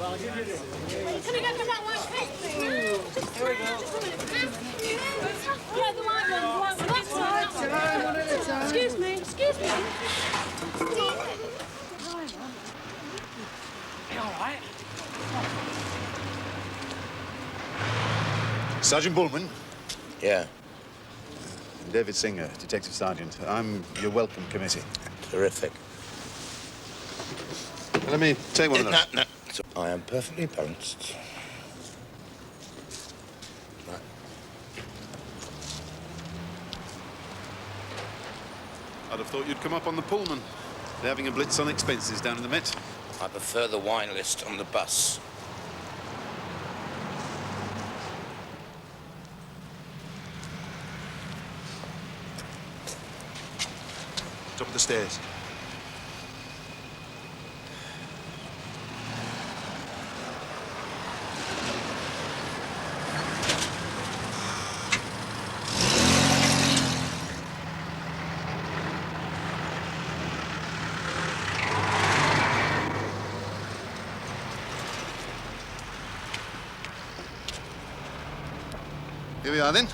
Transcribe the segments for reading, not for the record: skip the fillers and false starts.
Can we go for that white cake, please? Here we go. Yeah, the white one. That's right. Excuse me. You all right? Sergeant Bullman? Yeah. David Singer, Detective Sergeant. I'm your welcome committee. Terrific. Let me take one of those. No. I am perfectly balanced. Right. I'd have thought you'd come up on the Pullman. They're having a blitz on expenses down in the Met. I prefer the wine list on the bus. Top of the stairs. Here we are, then.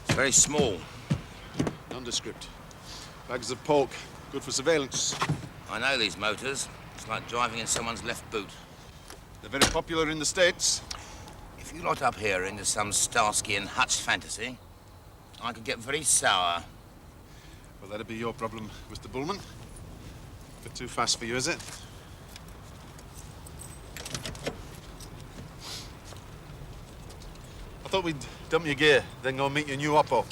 Very small. Nondescript. Bags of pork. Good for surveillance. I know these motors. It's like driving in someone's left boot. They're very popular in the States. If you lot up here are into some Starsky and Hutch fantasy, I could get very sour. Well, that'd be your problem, Mr. Bullman. Bit too fast for you, is it? I thought we'd dump your gear, then go meet your new oppo.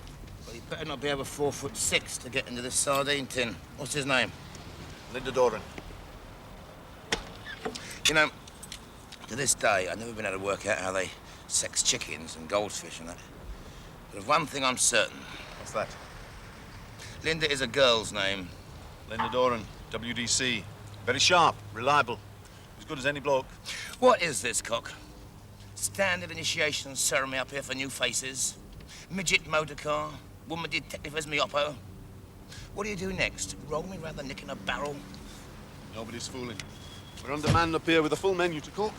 Well, you better not be over 4'6" to get into this sardine tin. What's his name? Linda Doran. You know, to this day, I've never been able to work out how they sex chickens and goldfish and that. But of one thing I'm certain. What's that? Linda is a girl's name. Linda Doran, WDC. Very sharp, reliable. As good as any bloke. What is this, Cock? Standard initiation ceremony up here for new faces? Midget motor car? Woman detective as me oppo? What do you do next? Roll me round the nick in a barrel? Nobody's fooling. We're undermanned up here with a full menu to cook.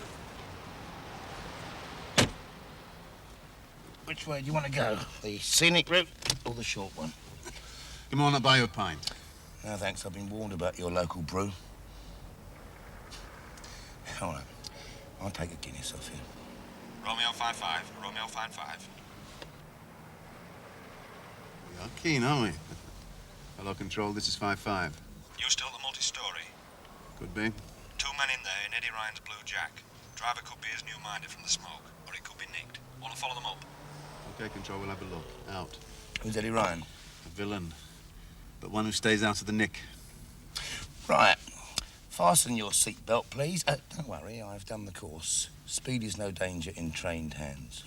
Which way do you want to go? The scenic route or the short one? Come on, I'll buy you a pint. No, thanks. I've been warned about your local brew. All right. I'll take a Guinness off you. Romeo 5-5. Romeo 5-5. We are keen, aren't we? Hello, Control. This is 5-5. You still the multi-story? Could be. 2 men in there in Eddie Ryan's Blue Jack. Driver could be as new-minded from the smoke, or it could be nicked. Want to follow them up? Okay, Control. We'll have a look. Out. Who's Eddie Ryan? A villain. But one who stays out of the nick. Right. Fasten your seatbelt, please. Don't worry, I've done the course. Speed is no danger in trained hands.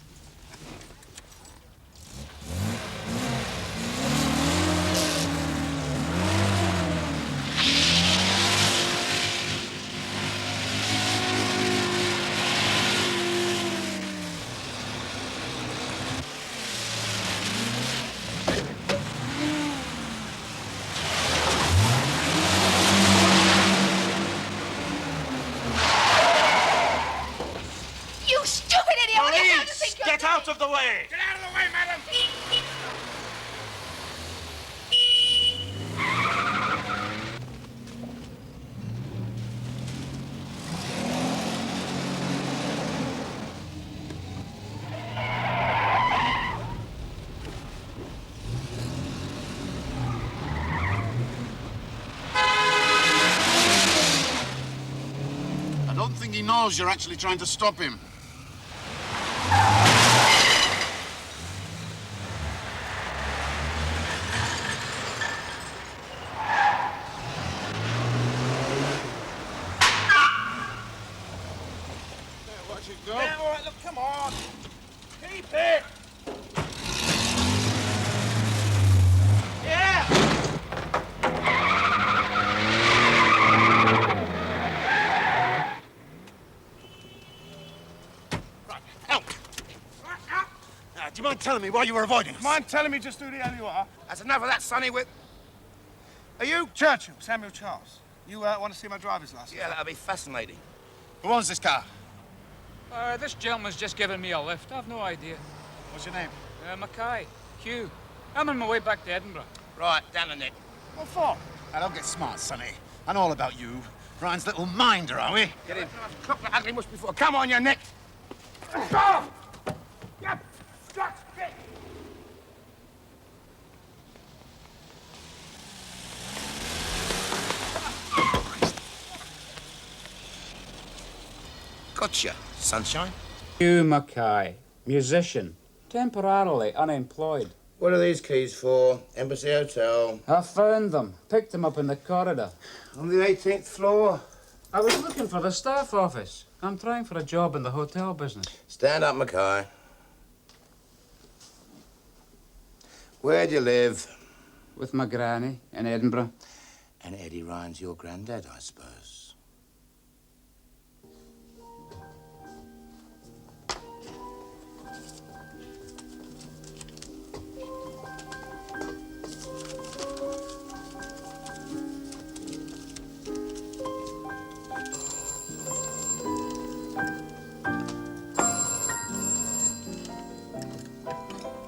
Get out of the way! Get out of the way, madam! I don't think he knows you're actually trying to stop him. Yeah, all right, look, come on. Keep it. Yeah. you mind telling me why you were avoiding us? Mind telling me just who the hell you are? That's enough of that, Sonny. Are you Churchill, Samuel Charles? You want to see my driver's license? Yeah, that'll be fascinating. Who owns this car? This gentleman's just given me a lift. I've no idea. What's your name? Mackay. Hugh. I'm on my way back to Edinburgh. Right, down the neck. What for? Now, don't get smart, Sonny. I know all about you. Ryan's little minder, are we? Get in. I've clocked the ugly mush before. Come on, your neck. Go! You stuck bitch! Gotcha, sunshine. Hugh Mackay. Musician. Temporarily unemployed. What are these keys for? Embassy Hotel. I found them. Picked them up in the corridor. On the 18th floor. I was looking for the staff office. I'm trying for a job in the hotel business. Stand up, Mackay. Where do you live? With my granny in Edinburgh. And Eddie Ryan's your granddad, I suppose.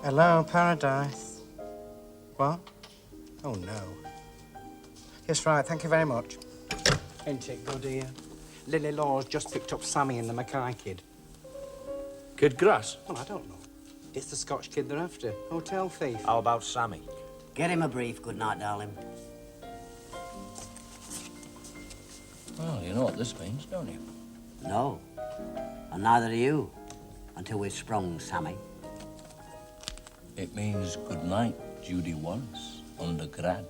Hello, paradise. What? Oh, no. Yes, right, thank you very much. Ain't it good here? Lily Law's just picked up Sammy and the Mackay kid. Kid Grass? Well, I don't know. It's the Scotch kid they're after. Hotel thief. How about Sammy? Get him a brief. Good night, darling. Well, you know what this means, don't you? No. And neither do you. Until we've sprung, Sammy. It means good night, Judy Wallace, undergrad.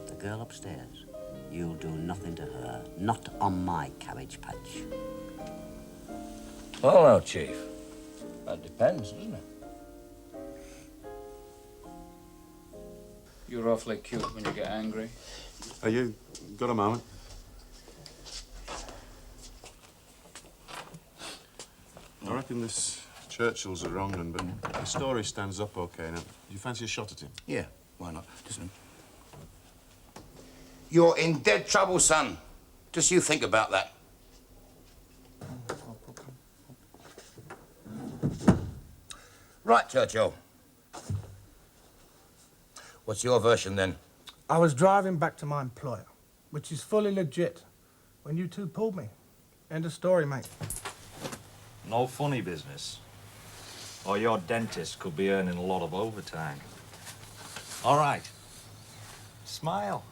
The girl upstairs. You'll do nothing to her. Not on my cabbage patch. Well, now, Chief. That depends, doesn't it? You're awfully cute when you get angry. Are you got a moment? I reckon this Churchill's a wrong one, but the story stands up okay now. Do you fancy a shot at him? Yeah, why not? Just a minute. You're in dead trouble, son. Just you think about that. Right, Churchill. What's your version, then? I was driving back to my employer, which is fully legit, when you two pulled me. End of story, mate. No funny business. Or your dentist could be earning a lot of overtime. All right. Smile.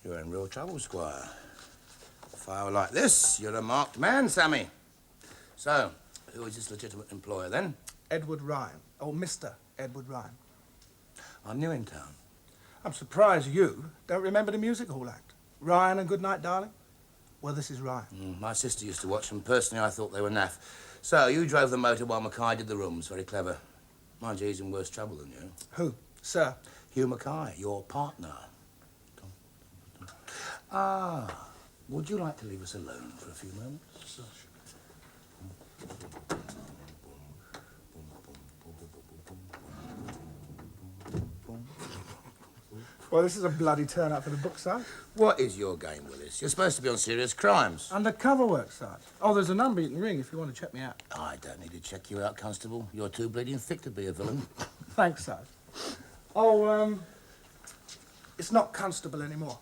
You're in real trouble, Squire. A file like this, you're a marked man, Sammy. So, who is this legitimate employer, then? Edward Ryan. Oh, Mr. Edward Ryan. I'm new in town. I'm surprised you don't remember the music hall act. Ryan and Goodnight, Darling? Well, this is Ryan. My sister used to watch them. Personally, I thought they were naff. So, you drove the motor while Mackay did the rooms. Very clever. Mind you, he's in worse trouble than you. Who? Sir? Hugh Mackay, your partner. Ah, would you like to leave us alone for a few moments? Well, this is a bloody turnout for the book, Sarge. What is your game, Willis? You're supposed to be on serious crimes. Undercover work, Sarge. Oh, there's a number you can ring if you want to check me out. I don't need to check you out, Constable. You're too bleeding thick to be a villain. Thanks, Sarge. Oh, it's not Constable anymore.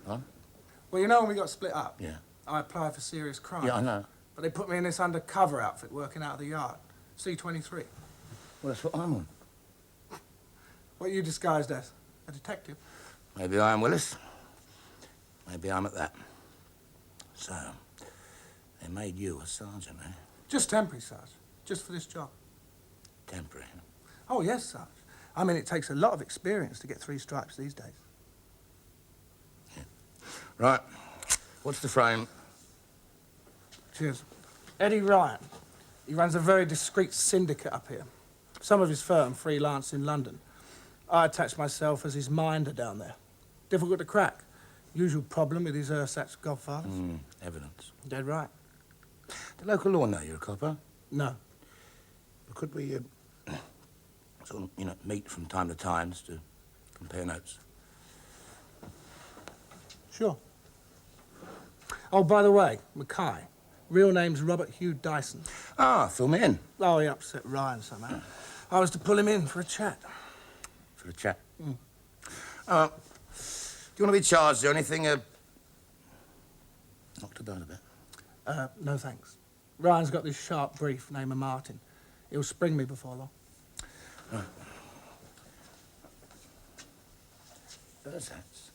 Huh? Well, you know when we got split up? Yeah. I applied for serious crime. Yeah, I know. But they put me in this undercover outfit working out of the yard. C-23. Well, that's what I'm on. What are you disguised as? A detective? Maybe I am, Willis. Maybe I'm at that. So, they made you a sergeant, eh? Just temporary, Sarge. Just for this job. Temporary. Oh, yes, Sarge. I mean, it takes a lot of experience to get 3 stripes these days. Yeah. Right. What's the frame? Cheers. Eddie Ryan. He runs a very discreet syndicate up here. Some of his firm freelance in London. I attached myself as his minder down there. Difficult to crack. Usual problem with his ersatz godfathers. Evidence. Dead right. The local law know you're a copper? No. Could we, sort of, meet from time to time just to compare notes? Sure. Oh, by the way, Mackay. Real name's Robert Hugh Dyson. Ah, fill me in. Oh, he upset Ryan somehow. I was to pull him in for a chat. For a chat. Do you want to be charged or anything? Knocked about a bit. No thanks. Ryan's got this sharp brief named Martin. He'll spring me before long. Right. Ersatz.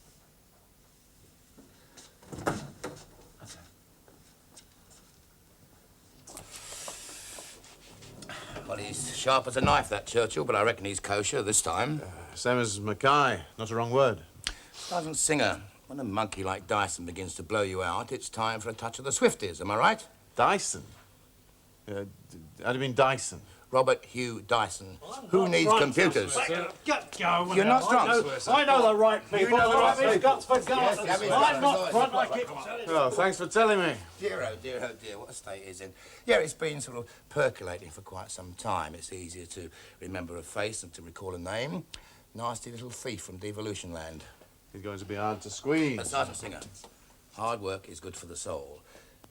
Well, he's sharp as a knife, that Churchill, but I reckon he's kosher this time. Same as Mackay, not a wrong word. Sergeant Singer, when a monkey like Dyson begins to blow you out, it's time for a touch of the Swifties, am I right? Dyson? How do you mean Dyson? Robert Hugh Dyson. Who needs computers? Get going. You're not drunk. I know the right people. You know the right people. Guts for garters. Yes, I'm not front like it. Oh, thanks for telling me. Dear, oh dear, oh dear, what a state he's in. Yeah, it's been sort of percolating for quite some time. It's easier to remember a face than to recall a name. Nasty little thief from Devolution Land. He's going to be hard to squeeze. Sergeant Singer, hard work is good for the soul.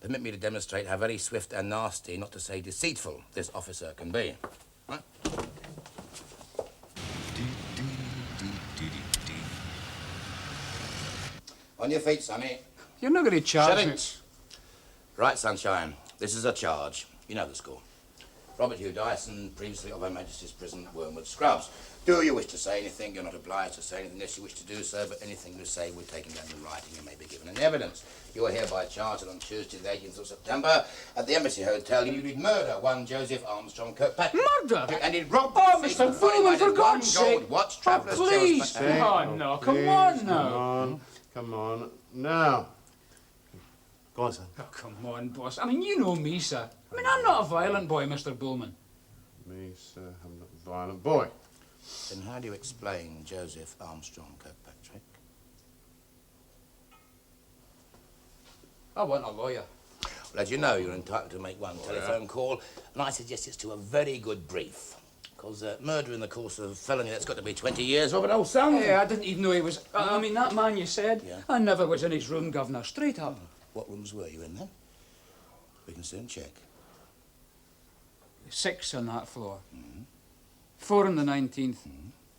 Permit me to demonstrate how very swift and nasty, not to say deceitful, this officer can be. Right? On your feet, Sonny. You're not going to charge Shut me. it. Right, Sunshine. This is a charge. You know the score. Robert Hugh Dyson, previously of Her Majesty's Prison, Wormwood Scrubs. Do you wish to say anything? You're not obliged to say anything unless you wish to do so, but anything you say will be taken down in writing and may be given in evidence. You are hereby charged that on Tuesday, the 18th of September, at the Embassy Hotel, you did murder one Joseph Armstrong Kirkpatrick. Murder? And it robbed Oh, the Mr. thief and Foreman, for one God's gold sake. watch, Oh, traveller's please. tales. Oh, no, come on now. Come on. Now. Go on, son. Oh, come on, boss. I mean, you know me, sir. I mean, I'm not a violent boy, Mr. Bullman. Me, sir, I'm not a violent boy. Then how do you explain Joseph Armstrong Kirkpatrick? I want a lawyer. Well, as you know, you're entitled to make one telephone call, and I suggest it's to a very good brief. Because murder in the course of felony, that's got to be 20 years, Robert, old son. Yeah, I didn't even know he was... I mean, that man you said, Yeah. I never was in his room, Governor, straight up. What rooms were you in, then? We can soon check. 6 on that floor. 4 on the 19th.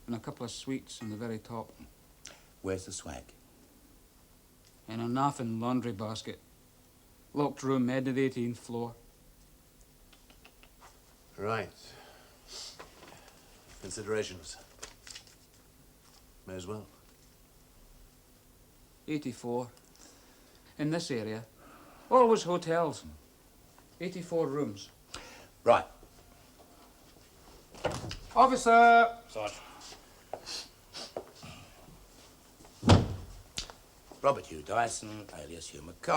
And a couple of suites on the very top. Where's the swag? In a naffin laundry basket. Locked room, head of the 18th floor. Right. Considerations. May as well. 84. In this area. Always hotels. 84 rooms. Right. Officer! Sarge. Robert Hugh Dyson, alias Hugh Mackay.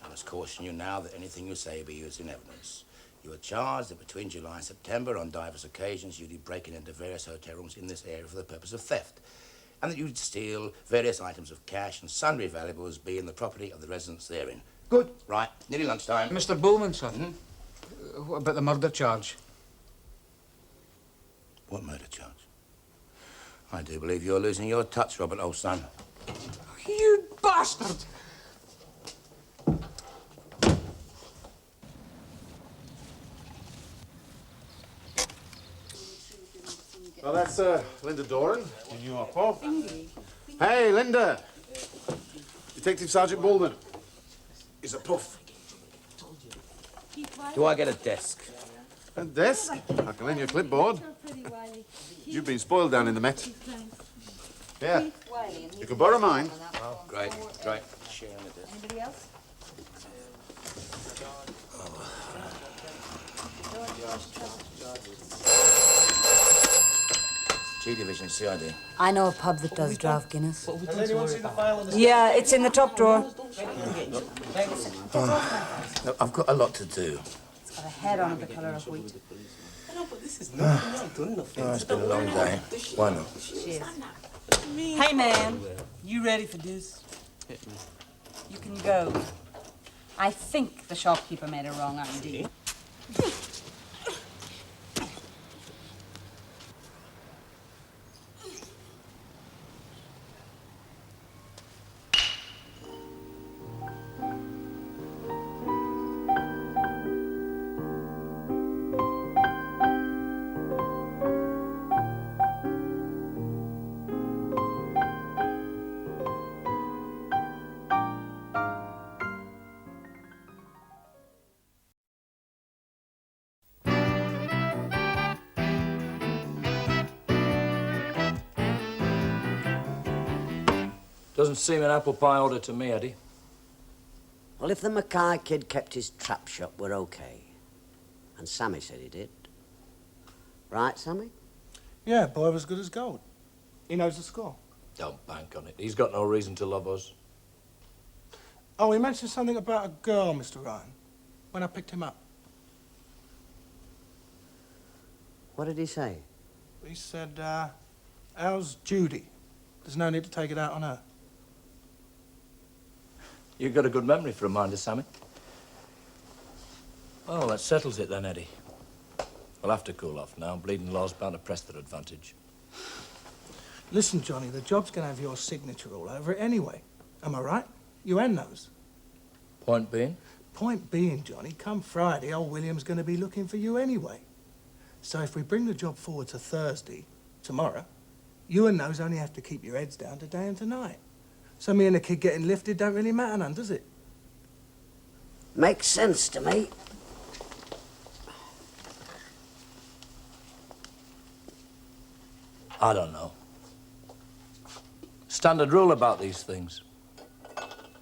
I must caution you now that anything you say will be used in evidence. You are charged that between July and September, on divers occasions, you did breaking into various hotel rooms in this area for the purpose of theft, and that you did steal various items of cash and sundry valuables being the property of the residents therein. Good. Right. Nearly lunchtime. Mr. Bullman, sir. What about the murder charge? What murder charge? I do believe you're losing your touch, Robert, old son. You bastard! Well, that's Linda Doran, your new oppo. Hey, Linda. Detective Sergeant Bullman. Is a puff. Do I get a desk? A desk? I can lend you a clipboard. You've been spoiled down in the Met. Yeah. You can borrow mine. Oh, great, great. Sharing the desk. Anybody else? G Division CID. I know a pub that does draft Guinness. Has anyone seen the file on the... Yeah, it's in the top drawer. Look, I've got a lot to do. It's got a head on it the colour of wheat. No, but this is Oh, it's been a long day. Why not? Cheers. Hey, man. You ready for this? You can go. I think the shopkeeper made a wrong ID. Doesn't seem an apple pie order to me, Eddie. Well, if the Mackay kid kept his trap shop, we're okay. And Sammy said he did. Right, Sammy? Yeah, boy was good as gold. He knows the score. Don't bank on it. He's got no reason to love us. Oh, he mentioned something about a girl, Mr. Ryan, when I picked him up. What did he say? He said, how's Judy? There's no need to take it out on her. You've got a good memory for a minder, Sammy. Well, that settles it then, Eddie. We'll have to cool off now. Bleeding Law's bound to press their advantage. Listen, Johnny, the job's going to have your signature all over it anyway. Am I right? UN knows. Point being? Point being, Johnny, come Friday, old William's going to be looking for you anyway. So if we bring the job forward to Thursday, tomorrow, you and those only have to keep your heads down today and tonight. So me and the kid getting lifted don't really matter none, does it? Makes sense to me. I don't know. Standard rule about these things.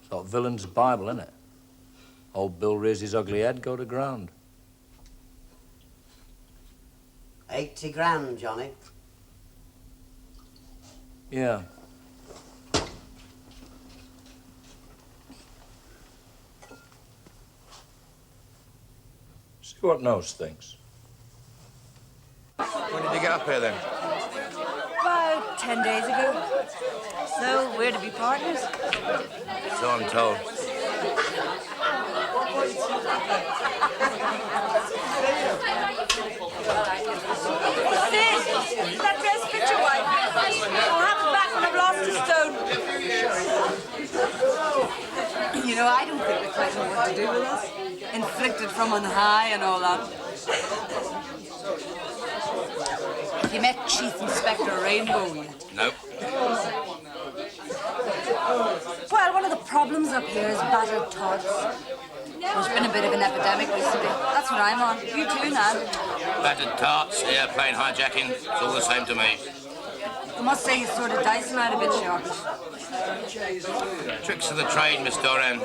Sort of villain's Bible, innit? Old Bill raised his ugly head, go to ground. 80 grand, Johnny. Yeah. See what Nose thinks. When did you get up here then? About 10 days ago. So, we're to be partners? So I'm told. Sid! That dress picture wife. I'll have it back when I've lost a stone. You know, I don't think they quite know what to do with us. Inflicted from on high and all that. Have you met Chief Inspector Rainbow yet? Nope. Well, one of the problems up here is battered tots. There's been a bit of an epidemic recently. That's what I'm on. You too, Nan. Battered tarts, airplane hijacking, it's all the same to me. I must say you sort of dicing out a bit sharpish. Tricks of the trade, Miss Doran.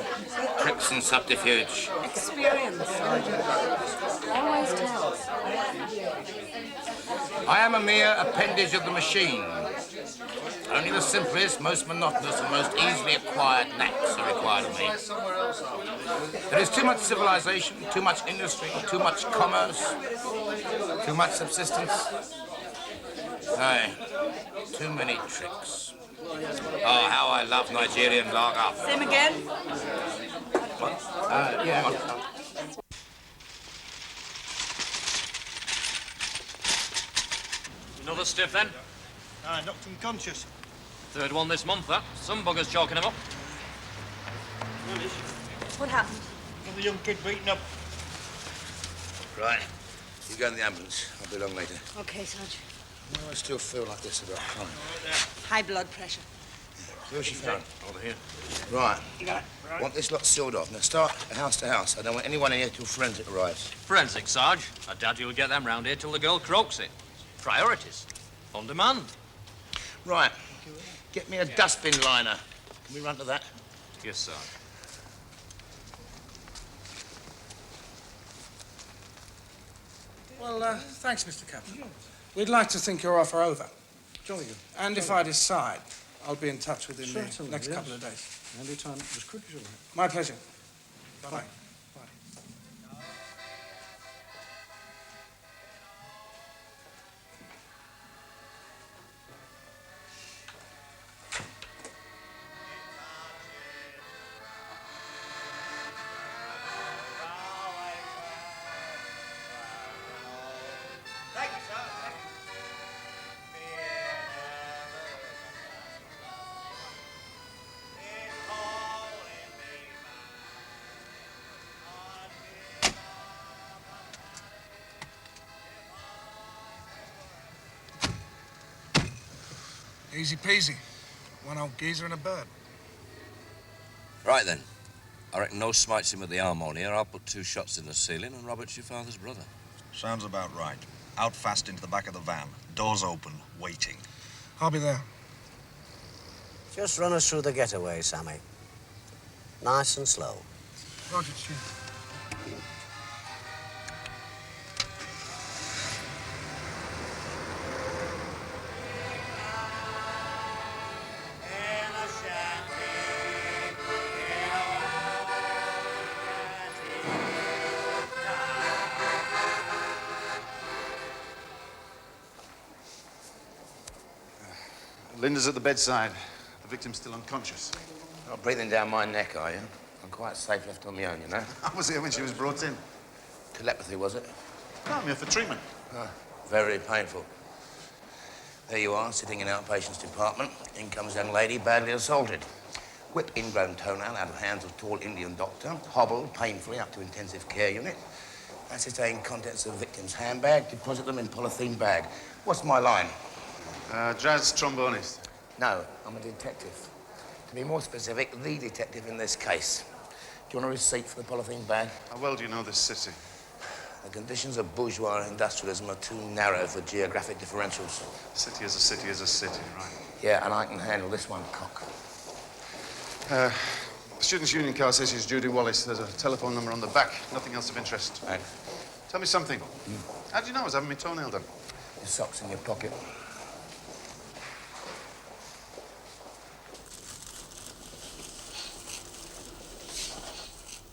Tricks and subterfuge. Experience, Sergeant. Always tells. I am a mere appendage of the machine. Only the simplest, most monotonous, and most easily acquired knacks are required of me. There is too much civilization, too much industry, too much commerce, too much subsistence. Aye, too many tricks. Oh, how I love Nigerian lager. Same again? What? Yeah. Another stiff then? I knocked unconscious. Third one this month, huh? Some bugger's chalking him up. What happened? Got the young kid beaten up. Right. You go in the ambulance. I'll be along later. Okay, Sarge. I still feel like this about crime. High blood pressure. Where's she found? Over here. Right. You got it? Want this lot sealed off. Now start house to house. I don't want anyone in here till forensic arrives. Forensic, Sarge. I doubt you'll get them round here till the girl croaks it. Priorities. On demand. Right. Get me a dustbin liner. Can we run to that? Yes, Sarge. Well, thanks, Mr. Captain. We'd like to think your offer over. Jolly good. And if I decide, I'll be in touch within the Certainly, next yes. couple of days. Any time as quick as you like. My pleasure. Bye-bye. Bye. Easy peasy. One old geezer and a bird. Right then. I reckon no smites him with the arm on here. I'll put 2 shots in the ceiling and Robert's your father's brother. Sounds about right. Out fast into the back of the van. Doors open, waiting. I'll be there. Just run us through the getaway, Sammy. Nice and slow. Roger, Chief. Linda's at the bedside. The victim's still unconscious. Not breathing down my neck, are you? I'm quite safe left on my own, you know. I was here when she was brought in. Telepathy, was it? No, I'm here for treatment. Ah, very painful. There you are, sitting in outpatient's department. In comes a young lady, badly assaulted. Whipped ingrown toenail out of hands of tall Indian doctor. Hobbled painfully up to intensive care unit. Ascertain contents of victim's handbag. Deposit them in polythene bag. What's my line? Jazz trombonist. No, I'm a detective. To be more specific, the detective in this case. Do you want a receipt for the polythene bag? How well do you know this city? The conditions of bourgeois industrialism are too narrow for geographic differentials. City is a city is a city, right? Yeah, and I can handle this one, cock. The Students' Union car says she's Judy Wallace. There's a telephone number on the back. Nothing else of interest. Right. Tell me something. How do you know I was having my toenail done? Your sock's in your pocket.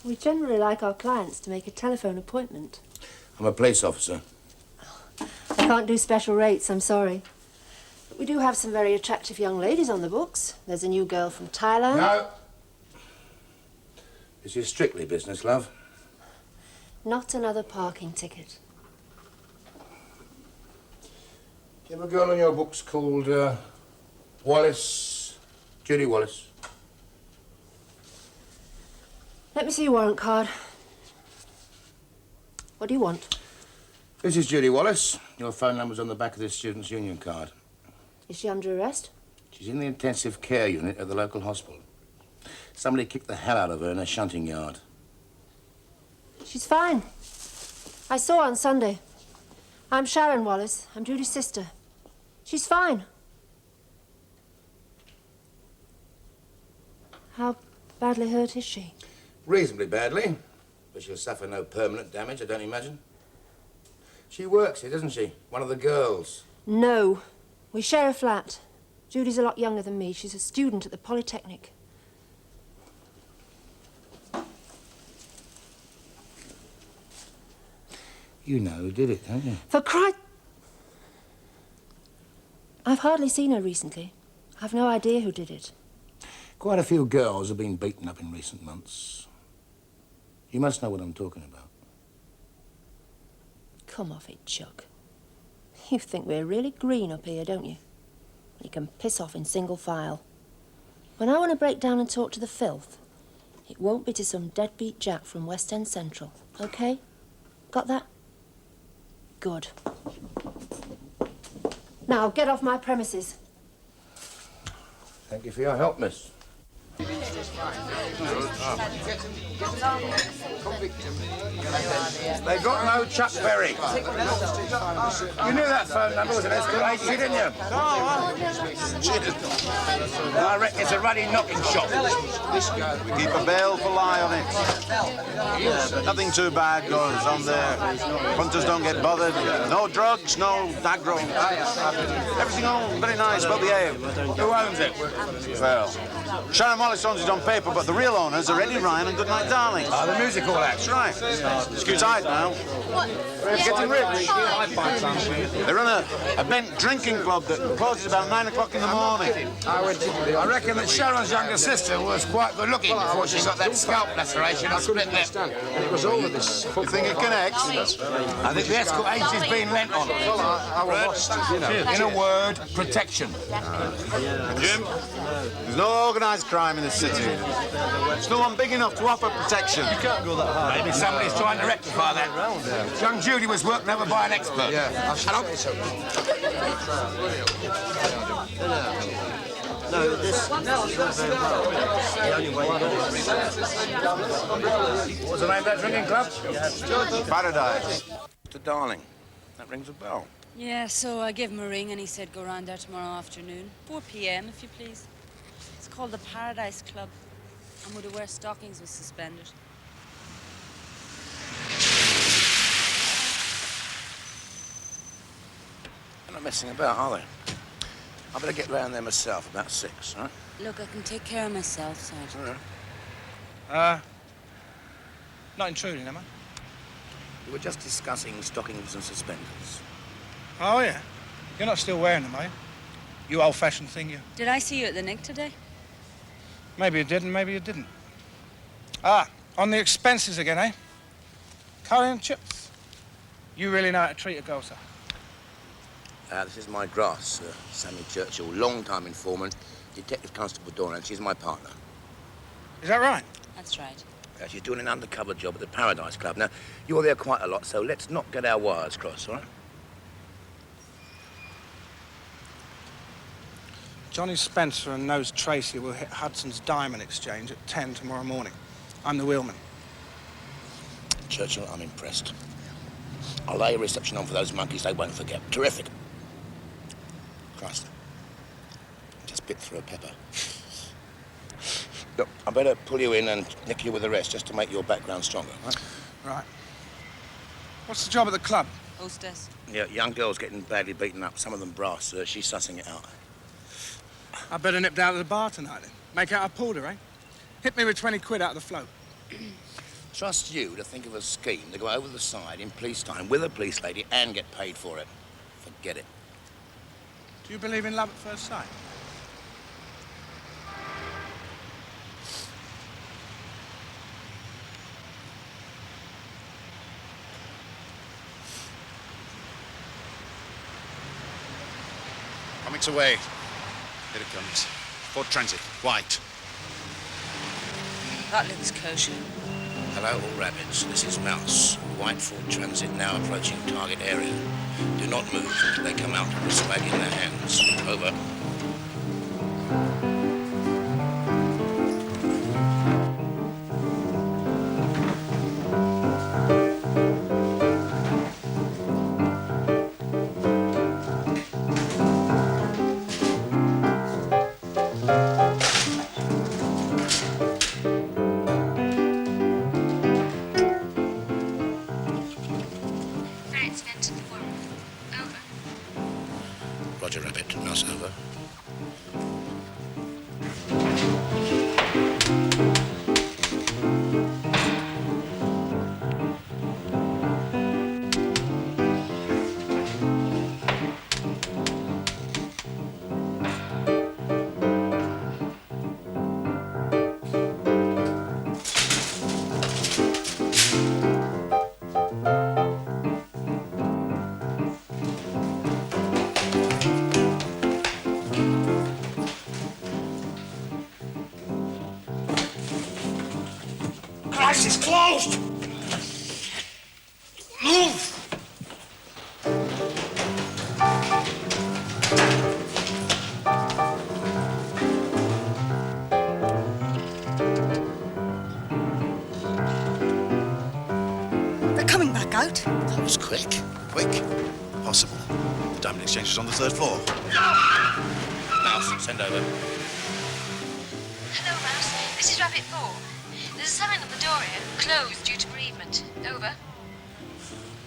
We generally like our clients to make a telephone appointment. I'm a police officer. I can't do special rates, I'm sorry. But we do have some very attractive young ladies on the books. There's a new girl from Thailand. No. This is strictly business, love. Not another parking ticket. Do you have a girl on your books called Wallace? Judy Wallace? Let me see your warrant card. What do you want? This is Judy Wallace. Your phone number's on the back of this Students' Union card. Is she under arrest? She's in the intensive care unit at the local hospital. Somebody kicked the hell out of her in a shunting yard. She's fine. I saw her on Sunday. I'm Sharon Wallace. I'm Judy's sister. She's fine. How badly hurt is she? Reasonably badly, but she'll suffer no permanent damage, I don't imagine. She works here, doesn't she? One of the girls. No. We share a flat. Judy's a lot younger than me. She's a student at the Polytechnic. You know who did it, don't you? For Christ... I've hardly seen her recently. I've no idea who did it. Quite a few girls have been beaten up in recent months. You must know what I'm talking about. Come off it, Chuck. You think we're really green up here, don't you? You can piss off in single file. When I want to break down and talk to the filth, it won't be to some deadbeat jack from West End Central, okay? Got that? Good. Now, get off my premises. Thank you for your help, miss. They've got no Chuck Berry. You knew that phone number was an escort agency, didn't you? I reckon it's a ruddy knocking shop. We keep a baleful eye on it. Nothing too bad goes on there. Hunters don't get bothered. No drugs, no aggro. Everything all very nice about the ale. Who owns it? Well, Sharon Wallace owns it printed on paper, but the real owners are Eddie Ryan and Goodnight Darling. Ah, the musical acts. That's right. Excuse tight now. What? They're getting rich. They run a bent drinking club that closes about 9 o'clock in the morning. I reckon that Sharon's younger sister was quite good looking before she got that scalp laceration and split lip. It was over this. You think it connects? I think the escort agency's been lent on. I was lost, you know. In a word, protection. Jim, there's no organised crime in this city. There's no one big enough to offer protection. You can't go that hard. Maybe somebody's trying to rectify that. Young Judy was worked over by an expert. Yeah. Shut up. No, this... The only way What's the name of that drinking club? Paradise. Mr. Darling. That rings a bell. Yeah, so I gave him a ring and he said go round there tomorrow afternoon. 4 p.m. if you please. It's called the Paradise Club. And would he wear stockings with suspenders? They're not messing about, are they? I better get round there myself about 6, huh? Look, I can take care of myself, Sergeant. Not intruding, am I? We were just discussing stockings and suspenders. Oh, yeah. You're not still wearing them, are you? You old-fashioned thing, you. Did I see you at the Nick today? Maybe you did and maybe you didn't. Ah, on the expenses again, eh? Curry and chips. You really know how to treat a girl, sir. This is my grass, Sammy Churchill, long-time informant, Detective Constable Doran. She's my partner. Is that right? That's right. She's doing an undercover job at the Paradise Club. Now, you're there quite a lot, so let's not get our wires crossed, all right? Johnny Spencer and Nose Tracy will hit Hudson's Diamond Exchange at 10 tomorrow morning. I'm the wheelman. Churchill, I'm impressed. I'll lay a reception on for those monkeys they won't forget. Terrific. Christ. Just bit through a pepper. Look, I better pull you in and nick you with the rest just to make your background stronger, right? Right. What's the job at the club? Hostess. Yeah, young girl's getting badly beaten up. Some of them brass. She's sussing it out. I better nip down to the bar tonight, then. Make out a porter, eh? Hit me with 20 quid out of the float. Trust you to think of a scheme to go over the side in police time with a police lady and get paid for it. Forget it. Do you believe in love at first sight? Comics away. Here it comes. Ford Transit, white. That looks kosher. Hello, all rabbits. This is Mouse. White Ford Transit now approaching target area. Do not move until they come out with the swag in their hands. Over. Roger, Rabbit. Mouse over. Christ, it's closed! Move! They're coming back out. That was quick. Quick. Possible. The Diamond Exchange is on the 3rd floor. Mouse, send over. Hello, Mouse. This is Rabbit 4. There's a sign on the door here. Closed due to bereavement. Over.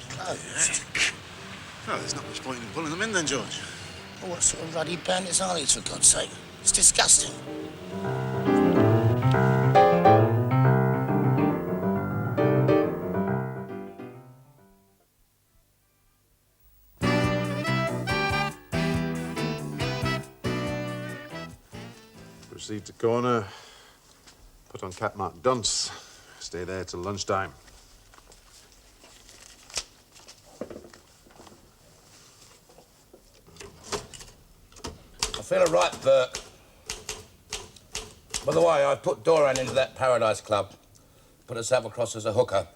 Closed? Oh, there's not much point in pulling them in then, George. Oh, what sort of ruddy bandits are these, for God's sake? It's disgusting. proceed to corner, put on cap marked dunce, stay there till lunchtime. I feel a right Burke. By the way, I put Doran into that Paradise Club. Put herself across as a hooker.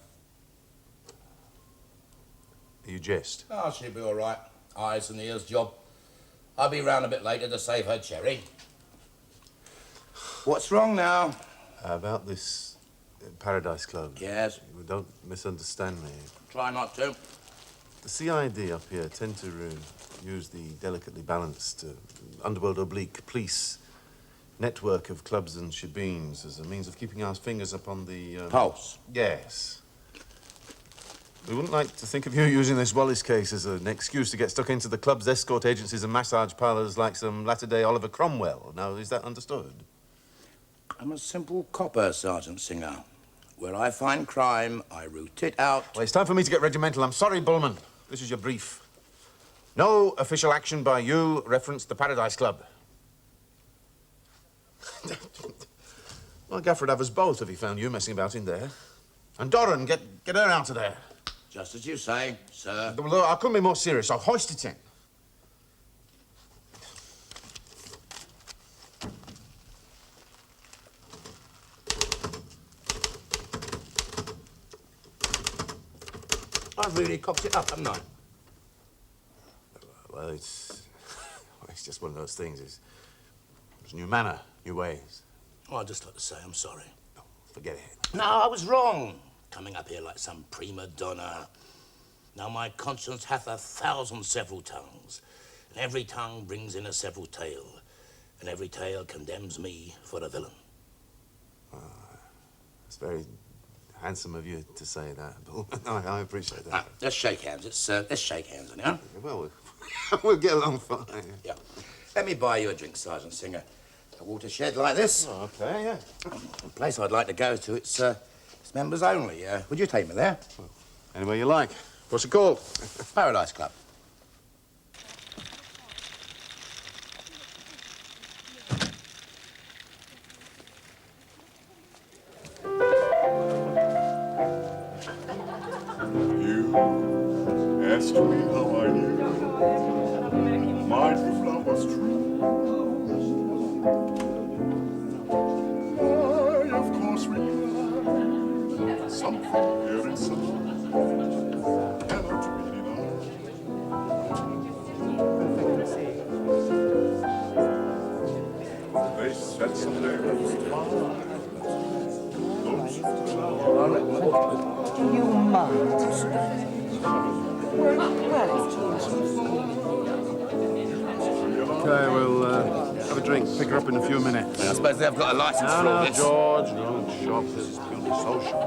You jest? Oh, she'll be all right. Eyes and ears job. I'll be round a bit later to save her cherry. What's wrong now? About this Paradise Club. Yes? Don't misunderstand me. Try not to. The CID up here tend to use the delicately balanced underworld oblique police network of clubs and shebeens as a means of keeping our fingers upon the... Pulse? Yes. We wouldn't like to think of you using this Wallace case as an excuse to get stuck into the club's escort agencies and massage parlours like some latter-day Oliver Cromwell. Now, is that understood? I'm a simple copper, Sergeant Singer. Where I find crime, I root it out. Well, it's time for me to get regimental. I'm sorry, Bullman. This is your brief. No official action by you referenced the Paradise Club. Well, Gafford would have us both if he found you messing about in there. And Doran, get her out of there. Just as you say, sir. Well, I couldn't be more serious. I'll hoist it in. I've really cocked it up, haven't I? Well, it's just one of those things. It's a new manner, new ways. Oh, I'd just like to say I'm sorry. No, forget it. No, I was wrong. Coming up here like some prima donna. Now my conscience hath 1,000 several tongues, and every tongue brings in a several tale, and every tale condemns me for a villain. It's very handsome of you to say that, Bill. I appreciate that. Let's shake hands. Let's shake hands, anyhow. Well, we'll get along fine. Yeah. Let me buy you a drink, Sergeant Singer. A watershed like this. Oh, okay, yeah. A place I'd like to go to. It's members only. Would you take me there? Well, anywhere you like. What's it called? Paradise Club. You asked me how I knew my true love was true. I, of course, replied something here inside cannot be denied. They said someday we would find Do you mind? Okay, we'll have a drink. Pick her up in a few minutes. I suppose they've got a license for all this. George, don't shop. This is purely social.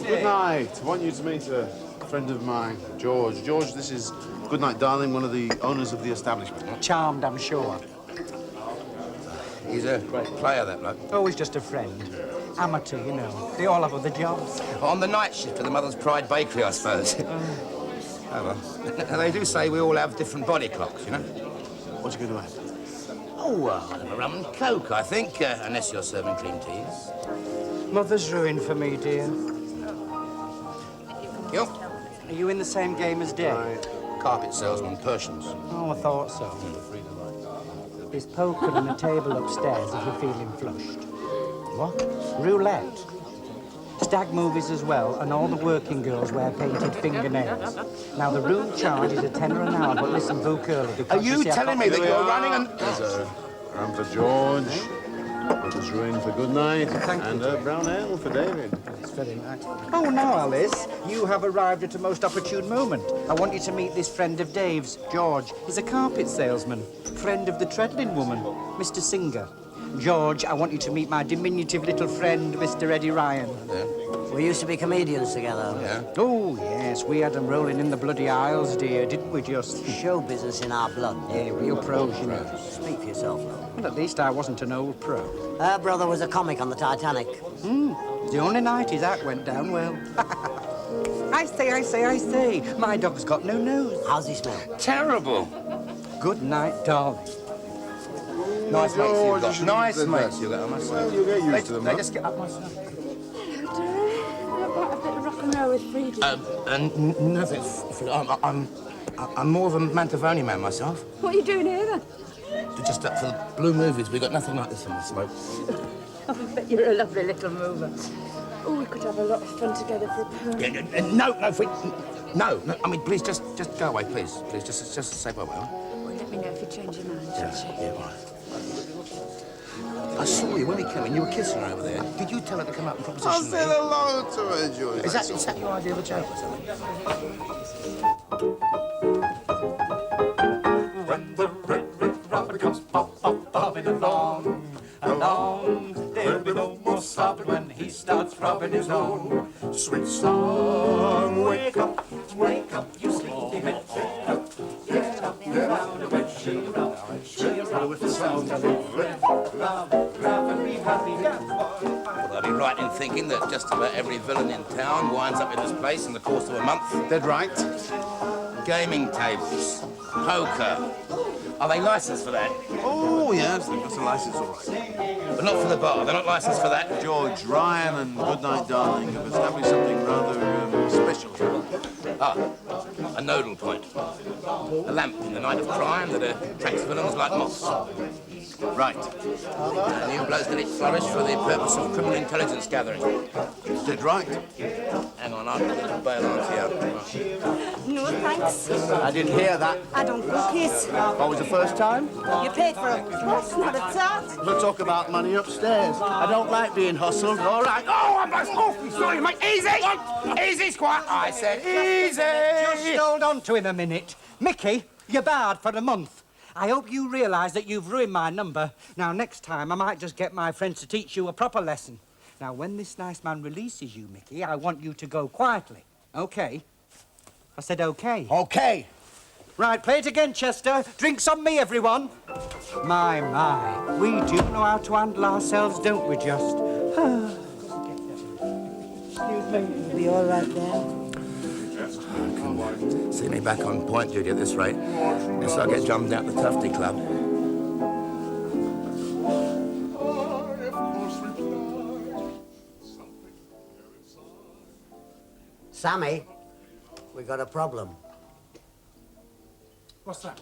Good night. I want you to meet a friend of mine, George. George, this is Good night, darling, one of the owners of the establishment. Charmed, I'm sure. He's a great player, that bloke. Always just a friend. Amateur, you know. They all have other jobs. On the night shift at the Mother's Pride Bakery, I suppose. Oh, well. They do say we all have different body clocks, you know. What you going to have? Oh, I'll have a rum and coke, I think, unless you're serving cream teas. Mother's ruined for me, dear. You? Are you in the same game as Dave? Carpet salesman, Persians. Oh, I thought so. There's poker and a table upstairs if you're feeling flushed. What? Roulette. Stag movies as well, and all the working girls wear painted fingernails. Now, the room charge is £10 an hour, but listen, book early. Are you telling me that you're running and... There's a rum for George, Mother's ruin for good night, and a brown ale for David. That's very nice. Oh, now, Alice, you have arrived at a most opportune moment. I want you to meet this friend of Dave's, George. He's a carpet salesman, friend of the Treadling woman, Mr. Singer. George, I want you to meet my diminutive little friend, Mr. Eddie Ryan. We used to be comedians together. Yeah? Oh, yes, we had them rolling in the bloody aisles, dear, didn't we just? Show business in our blood. Yeah, real pros, you know. Speak for yourself, though. Well, at least I wasn't an old pro. Her brother was a comic on the Titanic. The only night his act went down well. I say. My dog's got no nose. How's he smell? Terrible. Good night, darling. Nice mates you've got. Nice mates you've got, I must say. Well, you'll get used to them, They huh? just get up my side. A bit of rock and roll with Freddie. Nothing. I'm more of a Mantovani man myself. What are you doing here, then? Just up for the blue movies. We got nothing like this in the smoke. I bet you're a lovely little mover. Oh, we could have a lot of fun together for a pound. No. I mean, please, just go away, please. Please, just say bye-bye. Huh? Well, let me know if you change your mind, Yeah, all right. I saw you when we came in. You were kissing her over there. Did you tell her to come up and proposition I'll me? say hello to her, Joyce. Is that your idea of a joke or something? When the red robin comes bobbing along, there'll be no more sobbing when he starts rubbing his own. Sweet song, wake up, you sleepy head. Get up out of bed, she'll with the sound of it. Laugh and be happy. Well, I'd be right in thinking that just about every villain in town winds up in this place in the course of a month. Dead right. Gaming tables, poker. Are they licensed for that? Oh, yes, they've got a license, all right. But not for the bar. They're not licensed for that. George, Ryan and Goodnight Darling have established something rather special. A nodal point. A lamp in the night of crime that attracts villains like moths. Right. And you blokes let it flourish for the purpose of criminal intelligence gathering. Dead right. Hang on, I'll get a bail on here. No, thanks. I didn't hear that. I don't cookies. What was the first time? You paid for them. That's not a tart. We'll talk about money upstairs. I don't like being hustled. All right. Oh, I'm sorry, mate. Easy! Easy, squire. I said easy! Just hold on to him a minute. Mickey, you're barred for a month. I hope you realise that you've ruined my number. Now, next time, I might just get my friends to teach you a proper lesson. Now, when this nice man releases you, Mickey, I want you to go quietly. OK? I said OK. OK. Right, play it again, Chester. Drinks on me, everyone. My. We do know how to handle ourselves, don't we, just? Excuse me. Are we all right there? See me back on point duty at this rate. Guess I'll get drummed out the Tufty Club. Sammy, we got a problem. What's that?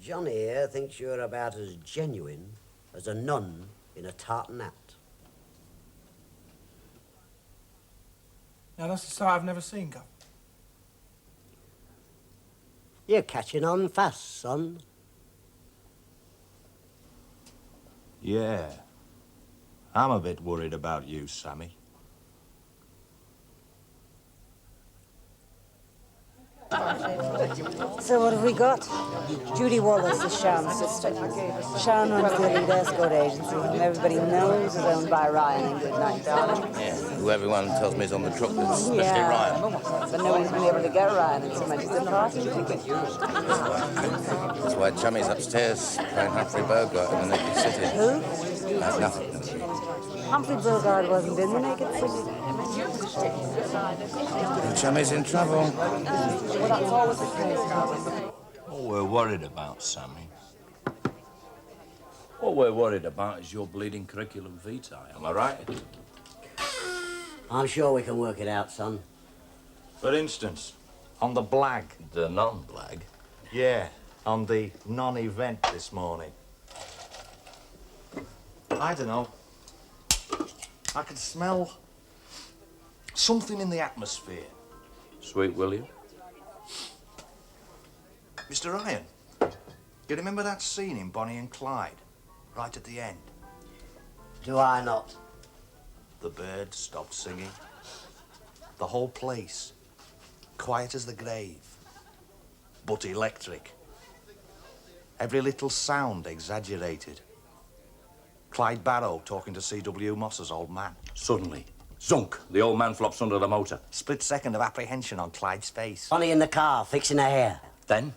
Johnny here thinks you're about as genuine as a nun in a tartan hat. Now, that's a sight I've never seen, Gov. You're catching on fast, son. Yeah. I'm a bit worried about you, Sammy. So what have we got? Judy Wallace is Sharon's sister. Sharon runs the elite escort agency, and everybody knows is owned by Ryan and Goodnight Darling. Yeah, who everyone tells me is on the truck, especially Ryan. But no one's been able to get Ryan in so much as a parking ticket. That's why Chummy's upstairs playing Humphrey Bogart in the Naked City. Who? Nothing. Humphrey Bogart wasn't in the Naked City. Chummy's in trouble. Well, that's always the case. What we're worried about, Sammy. What we're worried about is your bleeding curriculum vitae, am I right? I'm sure we can work it out, son. For instance, on the blag. The non-blag? Yeah, on the non-event this morning. I don't know. I could smell something in the atmosphere. Sweet William? Mr. Ryan, you remember that scene in Bonnie and Clyde, right at the end? Do I not? The birds stopped singing. The whole place, quiet as the grave, but electric. Every little sound exaggerated. Clyde Barrow talking to C.W. Moss's old man. Suddenly, Zunk. The old man flops under the motor. Split second of apprehension on Clyde's face. Bonnie in the car, fixing her hair. Then?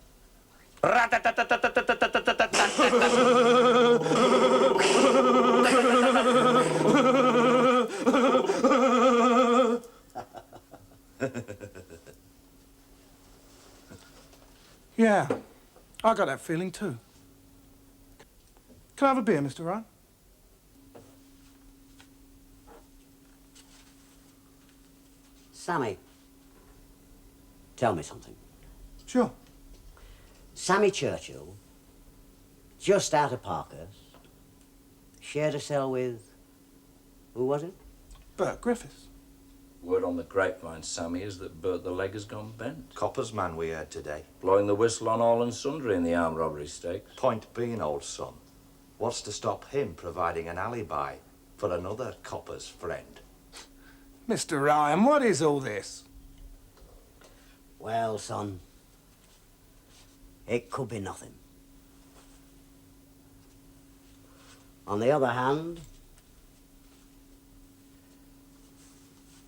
Yeah, I got that feeling too. Can I have a beer, Mr. Ryan? Sammy, tell me something. Sure. Sammy Churchill, just out of Parker's, shared a cell with... who was it? Bert Griffiths. Word on the grapevine, Sammy, is that Bert the Leg has gone bent. Copper's man we heard today. Blowing the whistle on all and sundry in the armed robbery stakes. Point being, old son, what's to stop him providing an alibi for another copper's friend? Mr. Ryan, what is all this? Well, son, it could be nothing. On the other hand,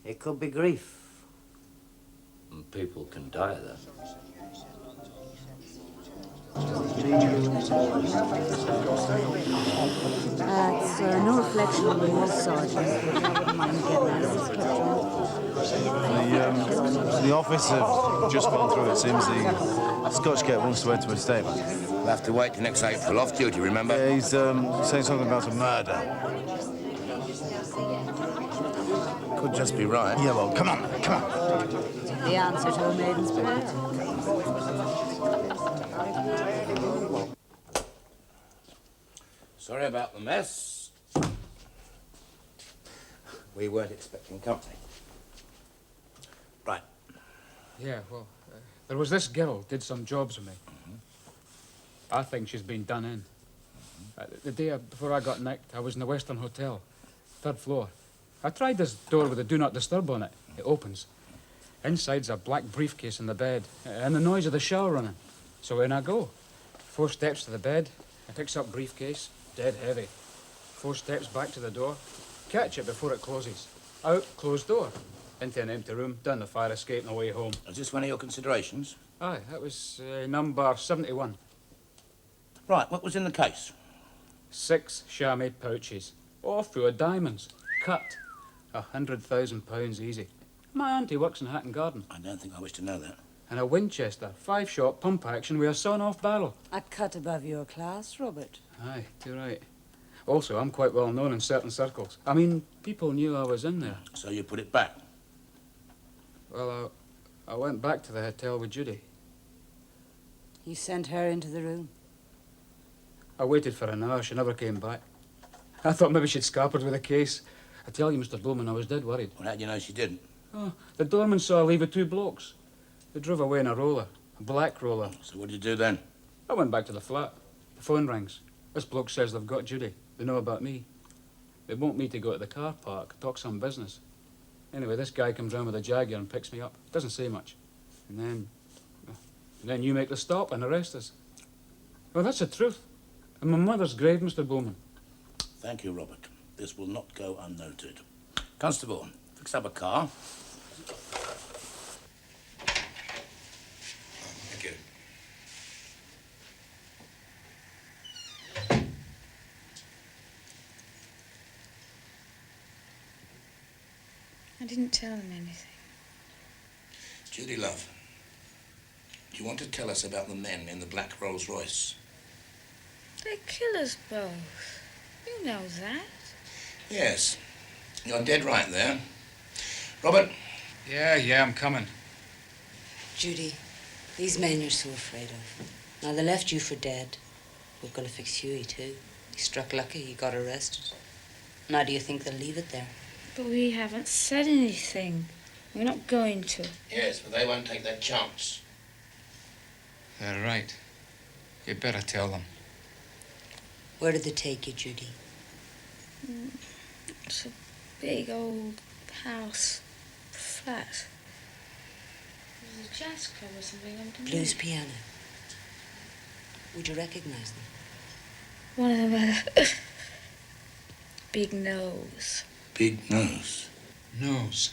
it could be grief. And people can die of that. That's no reflection on the wall, Sergeant. I wouldn't mind getting out of this picture. The office have just gone through, it seems. The Scotch Cat wants to enter a statement. We'll have to wait till next April. Off duty, remember? Yeah, he's saying something about a murder. Could just be right. Yeah, well, come on, come on. The answer to a maiden's prayer. Sorry about the mess. We weren't expecting company. Right. Yeah, well, there was this girl did some jobs with me. I think she's been done in. The day before I got nicked, I was in the Western Hotel, 3rd floor. I tried this door with a do not disturb on it. It opens. Inside's a black briefcase in the bed, and the noise of the shower running. So in I go. 4 steps to the bed, I picks up briefcase, dead heavy. 4 steps back to the door, catch it before it closes. Out, closed door. Into an empty room, down the fire escape and away home. Is this one of your considerations? Aye, that was number 71. Right, what was in the case? 6 chamois pouches, all full of diamonds, cut. £100,000 easy. My auntie works in Hatton Garden. I don't think I wish to know that. And a Winchester, 5-shot pump action with a sawn-off barrel. A cut above your class, Robert. Aye, too right. Also, I'm quite well known in certain circles. I mean, people knew I was in there. So you put it back? Well, I went back to the hotel with Judy. You sent her into the room. I waited for an hour. She never came back. I thought maybe she'd scampered with the case. I tell you, Mr. Bowman, I was dead worried. Well, how do you know she didn't? Oh, the doorman saw her leave with 2 blokes. They drove away in a roller, a black roller. So what did you do then? I went back to the flat. The phone rings. This bloke says they've got Judy. They know about me. They want me to go to the car park, talk some business. Anyway, this guy comes round with a Jaguar and picks me up. Doesn't say much. And then you make the stop and arrest us. Well, that's the truth. And my mother's grave, Mr. Bowman. Thank you, Robert. This will not go unnoted. Constable, fix up a car. Thank you. I didn't tell him anything. Judy, love, do you want to tell us about the men in the black Rolls Royce? They kill us both. You know that. Yes, you're dead right there. Robert? Yeah, I'm coming. Judy, these men you're so afraid of. Now, they left you for dead. We're going to fix Huey, too. He struck lucky. He got arrested. Now, do you think they'll leave it there? But we haven't said anything. We're not going to. Yes, but they won't take that chance. They're right. You'd better tell them. Where did they take you, Judy? It's a big old house. Flat. There's a jazz club or something underneath. Blues piano. Would you recognize them? One of them had a big nose. Big nose? Knows.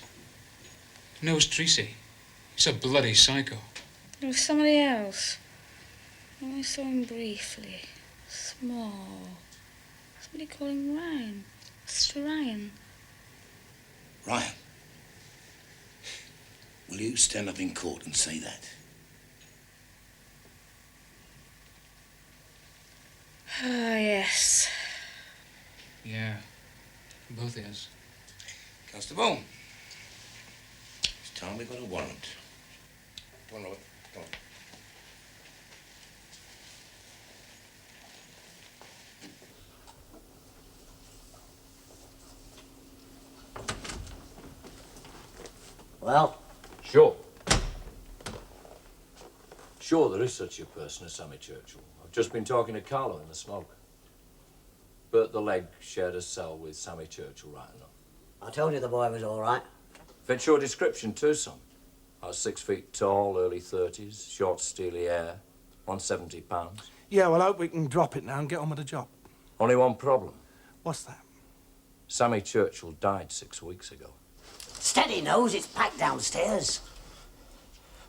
Knows Tracy. He's a bloody psycho. There was somebody else. I saw him briefly. Small. Somebody called him Ryan. Mr. Ryan. Ryan, will you stand up in court and say that? Ah, yes. Yeah. Both of us. Constable, it's time we got a warrant. Come on, Robert. Come on. Well? Sure. Sure, there is such a person as Sammy Churchill. I've just been talking to Carlo in the smoke. Bert the Leg shared a cell with Sammy Churchill right enough. I told you the boy was all right. Fits your description too, son. I was 6 feet tall, early 30s, short steely hair, 170 pounds. Yeah, well, I hope we can drop it now and get on with the job. Only one problem. What's that? Sammy Churchill died 6 weeks ago. Steady, Nose, it's packed downstairs.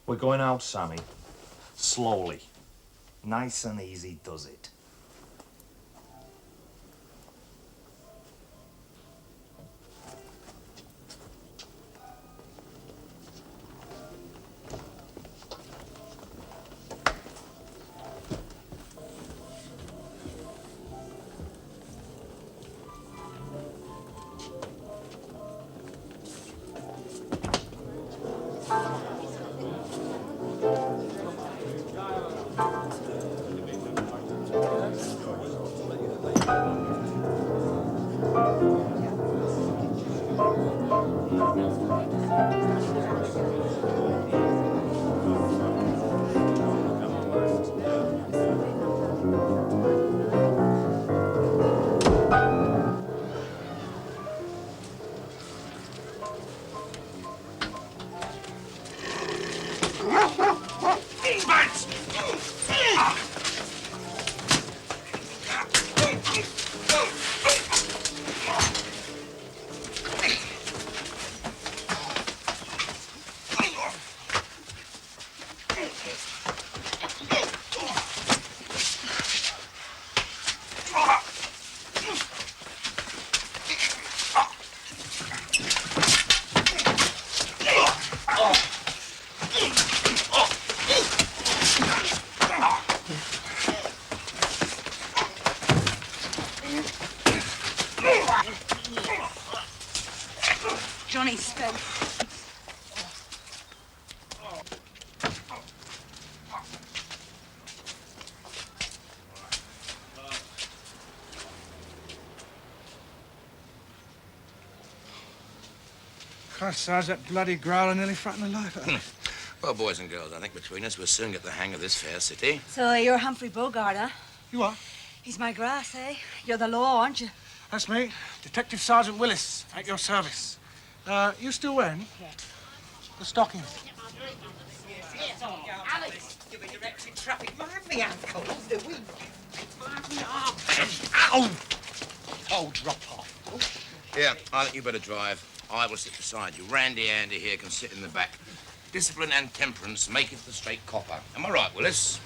We're going out, Sammy. Slowly. Nice and easy does it. Johnny spent. Christ, Sarge, that bloody growler nearly frightened the life out of me. Well, boys and girls, I think between us we'll soon get the hang of this fair city. So you're Humphrey Bogart, huh? You are? He's my grass, eh? You're the law, aren't you? That's me, Detective Sergeant Willis, at your service. You still wearing Yeah. the stocking? Alex, you've been directing traffic. Mind me ankles, do we? Mind me arm. Ow! Oh, drop off. Yeah, I think you better drive. I will sit beside you. Randy Andy here can sit in the back. Discipline and temperance maketh the straight copper. Am I right, Willis?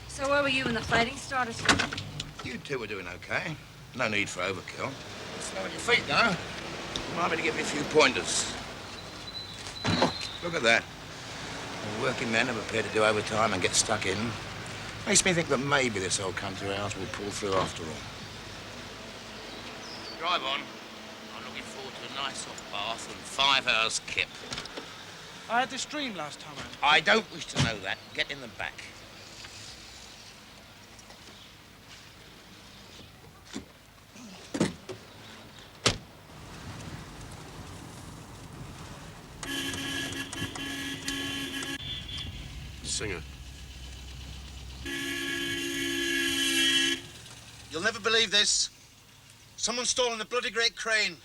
So where were you when the fighting started? You two were doing okay. No need for overkill. Slow on your feet, though. Remind me to give you a few pointers. Look at that. The working men are prepared to do overtime and get stuck in. Makes me think that maybe this old country house will pull through after all. Drive on. I'm looking forward to a nice hot bath and 5 hours kip. I had this dream last time round. I don't wish to know that. Get in the back. Singer. You'll never believe this. Someone's stolen a bloody great crane.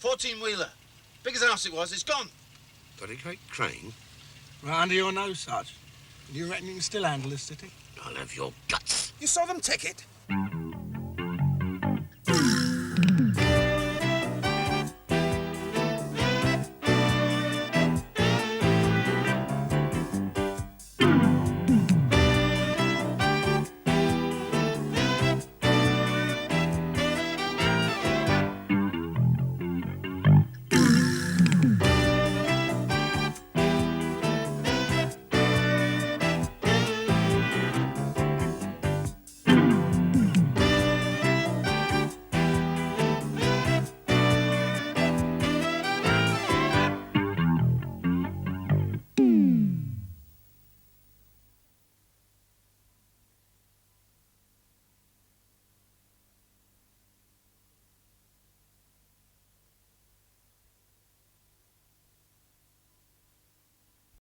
14-wheeler. Big as a house it was, it's gone. Bloody great crane? Right under your nose, Sarge. Do you reckon you can still handle this city? I'll have your guts. You saw them take it?